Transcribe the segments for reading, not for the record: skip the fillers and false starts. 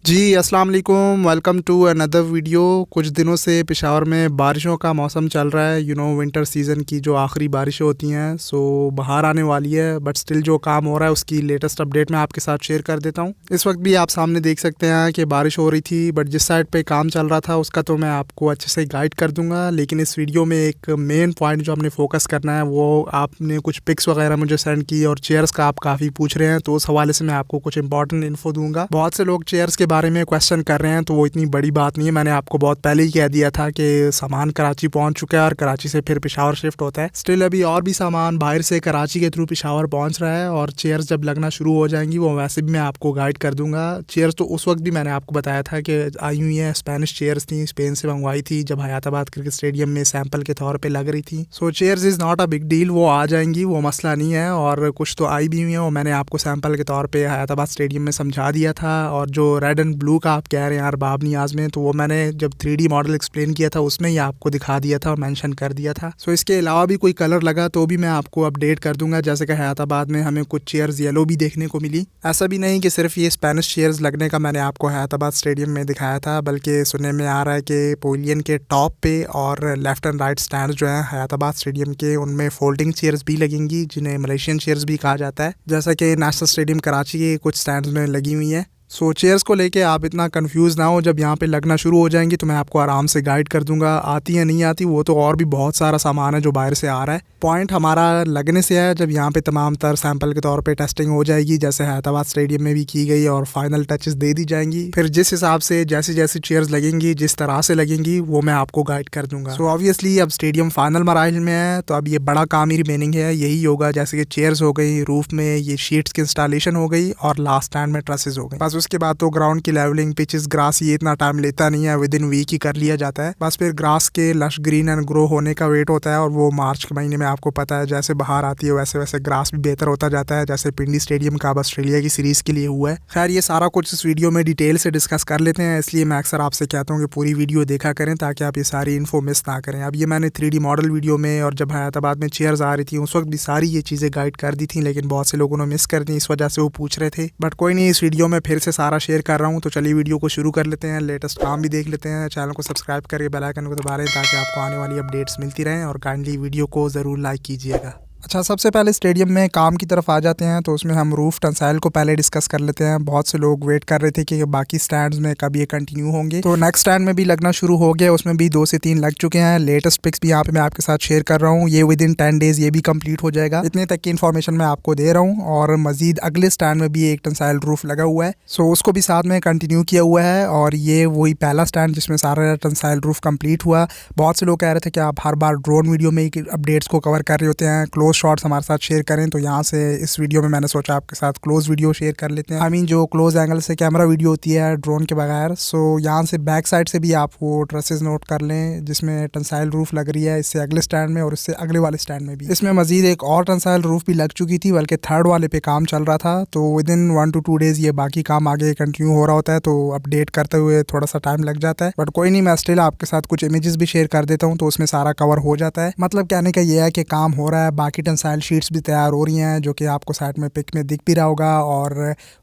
जी, अस्सलाम वालेकुम, welcome to another video. कुछ दिनों से पेशावर में बारिशों का मौसम चल रहा है। विंटर सीज़न की जो आखिरी बारिशें होती हैं, सो बाहर आने वाली है, बट स्टिल जो काम हो रहा है उसकी लेटेस्ट अपडेट मैं आपके साथ शेयर कर देता हूँ। इस वक्त भी आप सामने देख सकते हैं कि बारिश हो रही थी, बट जिस साइड पे काम चल रहा था उसका तो मैं आपको अच्छे से गाइड कर दूँगा। लेकिन इस वीडियो में एक मेन पॉइंट जो हमने फोकस करना है, वो आपने कुछ पिक्स वगैरह मुझे सेंड की और चेयर्स का आप काफ़ी पूछ रहे हैं, तो उस हवाले से मैं आपको कुछ इंपॉर्टेंट इन्फो दूंगा। बहुत से लोग चेयर्स के बारे में क्वेश्चन कर रहे हैं, तो वो इतनी बड़ी बात नहीं है। मैंने आपको बहुत पहले ही कह दिया था कि सामान कराची पहुंच चुका है और कराची से फिर पेशावर शिफ्ट होता है। स्टिल अभी और भी सामान बाहर से कराची के थ्रू पेशावर पहुंच रहा है और चेयर्स जब लगना शुरू हो जाएंगी वो वैसे भी मैं आपको गाइड कर दूंगा। चेयर्स तो उस वक्त भी मैंने आपको बताया था कि आई हुई है, स्पेनिश चेयर्स थी, स्पेन से मंगवाई थी जब हयाताबाद क्रिकेट स्टेडियम में सैंपल के तौर पर लग रही थी। So chairs is not a big deal, वो आ जाएंगी, वो मसला नहीं है। और कुछ तो आई भी हुई है, वो मैंने आपको सैंपल के तौर पर हयाताबाद स्टेडियम में समझा दिया था। और जो रेड एंड ब्लू का आप कह रहे हैं यार बाब नियाज में, तो वो मैंने जब 3D मॉडल एक्सप्लेन किया था उसमें ही आपको दिखा दिया था और मेंशन कर दिया था। सो इसके अलावा भी कोई कलर लगा तो भी मैं आपको अपडेट कर दूंगा। जैसे कि हयाताबाद में हमें कुछ चेयर्स येलो भी देखने को मिली। ऐसा भी नहीं कि सिर्फ ये स्पेनिश चेयर्स लगने का मैंने आपको हयाताबाद स्टेडियम में दिखाया था, बल्कि सुनने में आ रहा है कि पवेलियन के टॉप पे और लेफ्ट एंड राइट स्टैंड जो है हयाताबाद स्टेडियम के, उनमें फोल्डिंग चेयर्स भी लगेंगी, जिन्हें मलेशियन चेयर्स भी कहा जाता है, जैसा कि नेशनल स्टेडियम कराची के कुछ स्टैंड में लगी हुई है। सो चेयर्स को लेके आप इतना कंफ्यूज ना हो, जब यहाँ पे लगना शुरू हो जाएंगी तो मैं आपको आराम से गाइड कर दूंगा। आती है नहीं आती वो तो और भी बहुत सारा सामान है जो बाहर से आ रहा है। पॉइंट हमारा लगने से है जब यहाँ पे तमाम तर सैंपल के तौर पे टेस्टिंग हो जाएगी, जैसे हैदराबाद स्टेडियम में भी की गई, और फाइनल टचेस दे दी जाएंगी। फिर जिस हिसाब से जैसी जैसी चेयर्स लगेंगी, जिस तरह से लगेंगी, वो मैं आपको गाइड कर दूंगा। सो ऑब्वियसली अब स्टेडियम फाइनल मराइल में है, तो अब ये बड़ा काम ही रिमेनिंग है, यही होगा। जैसे कि चेयर्स हो गई, रूफ में ये शीट्स की इंस्टॉलेशन हो गई और लास्ट स्टैंड में ट्रसेस हो गई। बस उसके बाद तो ग्राउंड की लेवलिंग, पिचेस, ग्रास, ये इतना टाइम लेता नहीं है, विद इन वीक ही कर लिया जाता है। बस फिर ग्रास के लश ग्रीन एंड ग्रो होने का वेट होता है, और वो मार्च के महीने में आपको पता है जैसे बाहर आती है वैसे वैसे ग्रास भी बेहतर होता जाता है, जैसे पिंडी स्टेडियम का अब ऑस्ट्रेलिया की सीरीज के लिए हुआ है। खैर ये सारा कुछ इस वीडियो में डिटेल से डिस्कस कर लेते हैं, इसलिए मैं अक्सर आपसे कहता हूँ कि पूरी वीडियो देखा करें ताकि आप ये सारी इन्फो मिस ना करें। अब ये मैंने 3D मॉडल वीडियो में, और जब हयाताबाद में चेयर्स आ रही थी उस वक्त भी सारी ये चीज़ें गाइड कर दी थी, लेकिन बहुत से लोगों ने मिस कर दी, इस वजह से वो पूछ रहे थे। बट कोई नहीं, इस वीडियो में फिर से सारा शेयर कर रहा हूँ। तो चलिए वीडियो को शुरू कर लेते हैं, लेटेस्ट काम भी देख लेते हैं। चैनल को सब्सक्राइब करके बेल आइकन को दबा लें ताकि आपको आने वाली अपडेट्स मिलती रहें, और काइंडली वीडियो को ज़रूर लाइक कीजिएगा। अच्छा, सबसे पहले स्टेडियम में काम की तरफ आ जाते हैं, तो उसमें हम रूफ टंसाइल को पहले डिस्कस कर लेते हैं। बहुत से लोग वेट कर रहे थे कि बाकी स्टैंड्स में कब ये कंटिन्यू होंगे, तो नेक्स्ट स्टैंड में भी लगना शुरू हो गया, उसमें भी 2 से 3 लग चुके हैं। लेटेस्ट पिक्स भी यहाँ पे मैं आपके साथ शेयर कर रहा हूँ, ये विद इन 10 डेज ये भी कंप्लीट हो जाएगा। इतने तक की इन्फॉर्मेशन मैं आपको दे रहा हूँ। और मजीद अगले स्टैंड में भी एक टंसाइल रूफ लगा हुआ है, सो उसको भी साथ में कंटिन्यू किया हुआ है। और ये वही पहला स्टैंड जिसमें सारा टंसाइल रूफ कंप्लीट हुआ। बहुत से लोग कह रहे थे कि आप हर बार ड्रोन वीडियो में ही अपडेट्स को कवर कर रहे होते हैं, क्लोज शॉट्स हमारे साथ शेयर करें, तो यहाँ से इस वीडियो में मैंने सोचा आपके साथ क्लोज वीडियो शेयर कर लेते हैं। आई मीन जो क्लोज एंगल से कैमरा वीडियो होती है ड्रोन के बगैर। सो यहाँ से बैक साइड से भी आप वो ट्रसेस नोट कर लें जिसमें टंसाइल रूफ लग रही है, इससे अगले स्टैंड में और इससे अगले वाले स्टैंड में भी। इसमें मजीद एक और टंसाइल रूफ भी लग चुकी थी, बल्कि थर्ड वाले पे काम चल रहा था, तो विद इन 1 to 2 डेज ये बाकी काम आगे कंटिन्यू हो रहा होता है, तो अपडेट करते हुए थोड़ा सा टाइम लग जाता है। बट कोई नहीं, मैं स्टिल आपके साथ कुछ इमेजेस भी शेयर कर देता हूँ, तो उसमें सारा कवर हो जाता है। मतलब कहने का ये है कि काम हो रहा है, बाकी टंसाइल शीट्स भी तैयार हो रही हैं, जो कि आपको साइड में पिक में दिख भी रहा होगा, और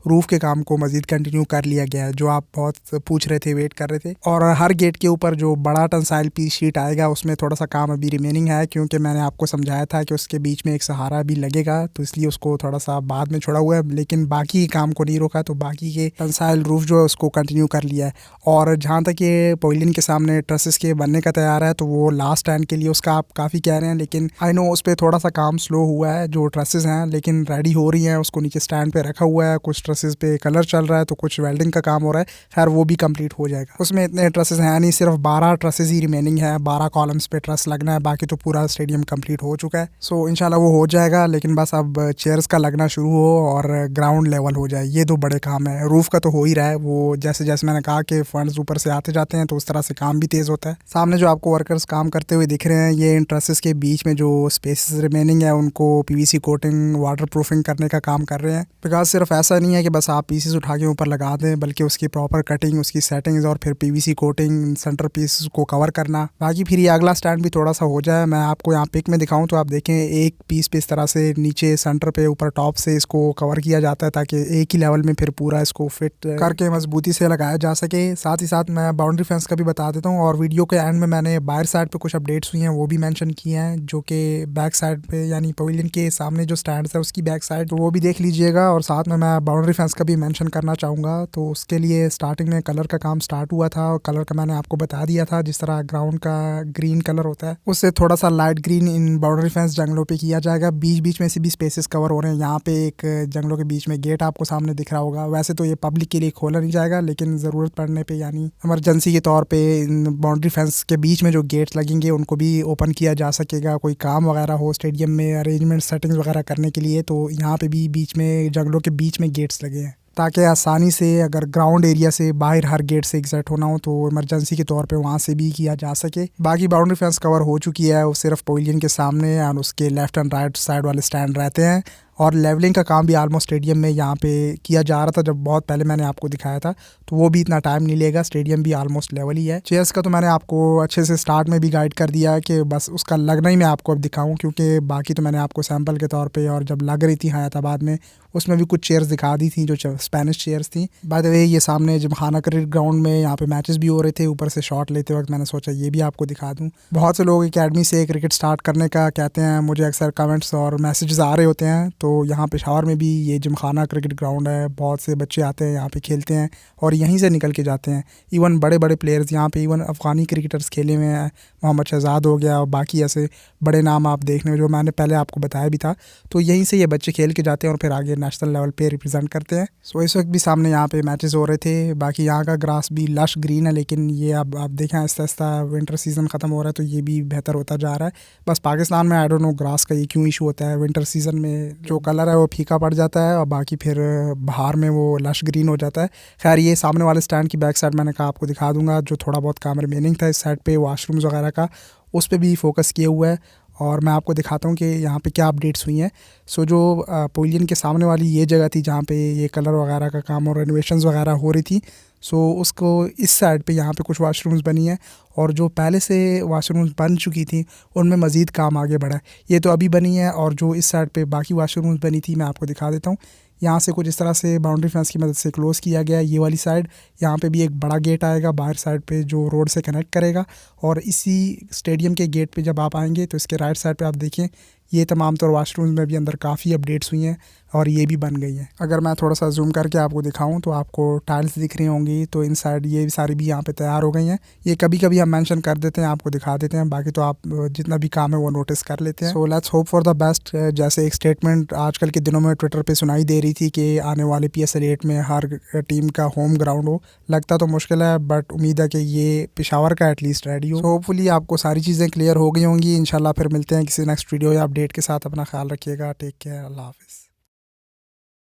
रूफ के काम को मजीद कंटिन्यू कर लिया गया है, जो आप बहुत पूछ रहे थे, वेट कर रहे थे। और हर गेट के ऊपर जो बड़ा टंसाइल पीस शीट आएगा उसमें थोड़ा सा काम अभी रिमेनिंग है, क्योंकि मैंने आपको समझाया था कि उसके बीच में एक सहारा भी लगेगा, तो इसलिए उसको थोड़ा सा बाद में छोड़ा हुआ है। लेकिन बाकी काम को नहीं रोका, तो बाकी के टंसाइल रूफ जो है उसको कंटिन्यू कर लिया है। और जहाँ तक ये पवेलियन के सामने ट्रसेस के बनने का तैयार है, तो वो लास्ट स्टैंड के लिए उसका आप काफ़ी कह रहे हैं, लेकिन आई नो उस पर थोड़ा सा काम स्लो हुआ है। जो ट्रसेस हैं लेकिन रेडी हो रही हैं, उसको नीचे स्टैंड पे रखा हुआ है, कुछ ट्रसेस पे कलर चल रहा है, तो कुछ वेल्डिंग का काम हो रहा है। खैर वो भी कंप्लीट हो जाएगा। उसमें इतने ट्रसेस हैं नहीं, सिर्फ 12 ट्रसेस ही रिमेनिंग है, 12 कॉलम्स पे ट्रस लगना है, बाकी तो पूरा स्टेडियम कंप्लीट हो चुका है। सो इंशाल्लाह वो हो जाएगा, लेकिन बस अब चेयर्स का लगना शुरू हो और ग्राउंड लेवल हो जाए, ये 2 बड़े काम है। रूफ का तो हो ही रहा है, वो जैसे जैसे मैंने कहा कि फंड्स ऊपर से आते जाते हैं, तो उस तरह से काम भी तेज़ होता है। सामने जो आपको वर्कर्स काम करते हुए दिख रहे हैं, ये इन ट्रसेस के बीच में जो स्पेसेस रिमेनिंग बिल्डिंग है उनको पीवीसी कोटिंग वाटर प्रूफिंग करने का काम कर रहे हैं। बिकॉज सिर्फ ऐसा नहीं है कि बस आप पीसेस उठा के ऊपर लगा दें, बल्कि उसकी प्रॉपर कटिंग, उसकी सेटिंग्स और फिर पीवीसी कोटिंग, सेंटर पीस को कवर करना। बाकी फिर ये अगला स्टैंड भी थोड़ा सा हो जाए, मैं आपको यहाँ पिक में दिखाऊँ तो आप देखें एक पीस पे इस तरह से नीचे सेंटर पे ऊपर टॉप से इसको कवर किया जाता है ताकि एक ही लेवल में फिर पूरा इसको फिट करके मजबूती से लगाया जा सके। साथ ही साथ मैं बाउंड्री फेंस का भी बता देता हूँ, और वीडियो के एंड में मैंने बाहर साइड पे कुछ अपडेट्स हुई हैं वो भी मेंशन किए हैं, जो कि बैक साइड पे यानी पवेलियन के सामने जो स्टैंड्स है उसकी बैक साइड, तो वो भी देख लीजिएगा। और साथ में मैं बाउंड्री फेंस का भी मेंशन करना चाहूँगा। तो उसके लिए स्टार्टिंग में कलर का काम स्टार्ट हुआ था, और कलर का मैंने आपको बता दिया था, जिस तरह ग्राउंड का ग्रीन कलर होता है उससे थोड़ा सा light green in boundary fence जंगलों पे किया जाएगा। बीच बीच में से भी स्पेसेस कवर हो रहे हैं। यहाँ पे एक जंगलों के बीच में गेट आपको सामने दिख रहा होगा। वैसे तो ये पब्लिक के लिए खोला नहीं जाएगा, लेकिन ज़रूरत पड़ने पे यानी इमरजेंसी के तौर पे इन बाउंड्री फेंस के बीच में जो गेट्स लगेंगे उनको भी ओपन किया जा सकेगा। कोई काम वगैरह हो स्टेडियम में अरेंजमेंट सेटिंग्स वगैरह करने के लिए, तो यहाँ पे भी बीच में जंगलों के बीच में गेट्स लगे हैं, ताकि आसानी से अगर ग्राउंड एरिया से बाहर हर गेट से एग्जिट होना हो तो इमरजेंसी के तौर पे वहाँ से भी किया जा सके। बाकी बाउंड्री फेंस कवर हो चुकी है, वो सिर्फ पवेलियन के सामने और उसके लेफ्ट एंड राइट साइड वाले स्टैंड रहते हैं। और लेवलिंग का काम भी आलमोस्ट स्टेडियम में यहाँ पे किया जा रहा था, जब बहुत पहले मैंने आपको दिखाया था, तो वो भी इतना टाइम नहीं लेगा। स्टेडियम भी आलमोस्ट लेवल ही है। चेयर्स का तो मैंने आपको अच्छे से स्टार्ट में भी गाइड कर दिया कि बस उसका लगना ही मैं आपको अब दिखाऊं, क्योंकि बाकी तो मैंने आपको सैंपल के तौर पे और जब लग रही थी हयाताबाद में उसमें भी कुछ चेयर्स दिखा दी थी जो स्पेनिश चेयर्स थी। बाय द वे ये सामने जिमखाना क्रिकेट ग्राउंड में यहाँ पे मैचेस भी हो रहे थे, ऊपर से शॉट लेते वक्त मैंने सोचा ये भी आपको दिखा दूँ। बहुत से लोग एकेडमी से क्रिकेट स्टार्ट करने का कहते हैं, मुझे अक्सर कमेंट्स और मैसेजेस आ रहे होते हैं। तो यहाँ पेशावर में भी ये जिमखाना क्रिकेट ग्राउंड है, बहुत से बच्चे आते हैं यहाँ पे खेलते हैं और यहीं से निकल के जाते हैं। इवन बड़े बड़े प्लेयर्स यहाँ पे, इवन अफ़गानी क्रिकेटर्स खेले हुए हैं, मोहम्मद शहजाद हो गया और बाकी ऐसे बड़े नाम आप देखने में जो मैंने पहले आपको बताया भी था। तो यहीं से ये बच्चे खेल के जाते हैं और फिर आगे नेशनल लेवल पे रिप्रेजेंट करते हैं। सो इस वक्त भी सामने यहाँ पे मैचेस हो रहे थे। बाकी यहाँ का ग्रास भी लश ग्रीन है, लेकिन ये अब आप देखें आहिस्ता आहिस्ता विंटर सीज़न ख़त्म हो रहा है तो ये भी बेहतर होता जा रहा है। बस पाकिस्तान में आई डोंट नो ग्रास का ये क्यों इशू होता है, विंटर सीज़न में जो कलर है वो फीका पड़ जाता है और बाकी फिर बाहर में वो लश ग्रीन हो जाता है। खैर ये सामने वाले स्टैंड की बैक साइड मैंने कहा आपको दिखा दूंगा, जो थोड़ा बहुत काम रिमेनिंग था इस साइड पे वाशरूम्स वगैरह का, उस पर भी फोकस किया हुआ है। और मैं आपको दिखाता हूँ कि यहाँ पे क्या अपडेट्स हुई हैं। सो जो पवेलियन के सामने वाली ये जगह थी जहाँ पे ये कलर वगैरह का काम और रेनोवेशंस वगैरह हो रही थी, सो उसको इस साइड पे यहाँ पे कुछ वाशरूम्स बनी है और जो पहले से वाशरूम्स बन चुकी थी उनमें मज़ीद काम आगे बढ़ा है। ये तो अभी बनी है और जो इस साइड पे बाकी वाशरूम्स बनी थी मैं आपको दिखा देता हूँ। यहाँ से कुछ इस तरह से बाउंड्री फेंस की मदद से क्लोज़ किया गया है ये वाली साइड। यहाँ पे भी एक बड़ा गेट आएगा बाहर साइड पे जो रोड से कनेक्ट करेगा, और इसी स्टेडियम के गेट पे जब आप आएंगे तो इसके राइट साइड पे आप देखें ये तमाम तौर वाशरूम्स में भी अंदर काफ़ी अपडेट्स हुई हैं और ये भी बन गई हैं। अगर मैं थोड़ा सा जूम करके आपको दिखाऊं तो आपको टाइल्स दिख रही होंगी, तो इन साइड ये भी सारी भी यहाँ पे तैयार हो गई हैं। ये कभी कभी हम मेंशन कर देते हैं, आपको दिखा देते हैं, बाकी तो आप जितना भी काम है वो नोटिस कर लेते हैं। So let's hope for the best. जैसे एक स्टेटमेंट आजकल के दिनों में ट्विटर पर सुनाई दे रही थी कि आने वाले PSL 8 में हर टीम का होम ग्राउंड हो। लगता तो मुश्किल है बट उम्मीद है कि ये पेशावर का एटलीस्ट रेडी हो। होपफुली आपको सारी चीज़ें क्लियर हो गई होंगी। इंशाल्लाह फिर मिलते हैं किसी नेक्स्ट वीडियो या अपडेट के साथ। अपना ख्याल रखिएगा। Take care. अल्लाह हाफिज़।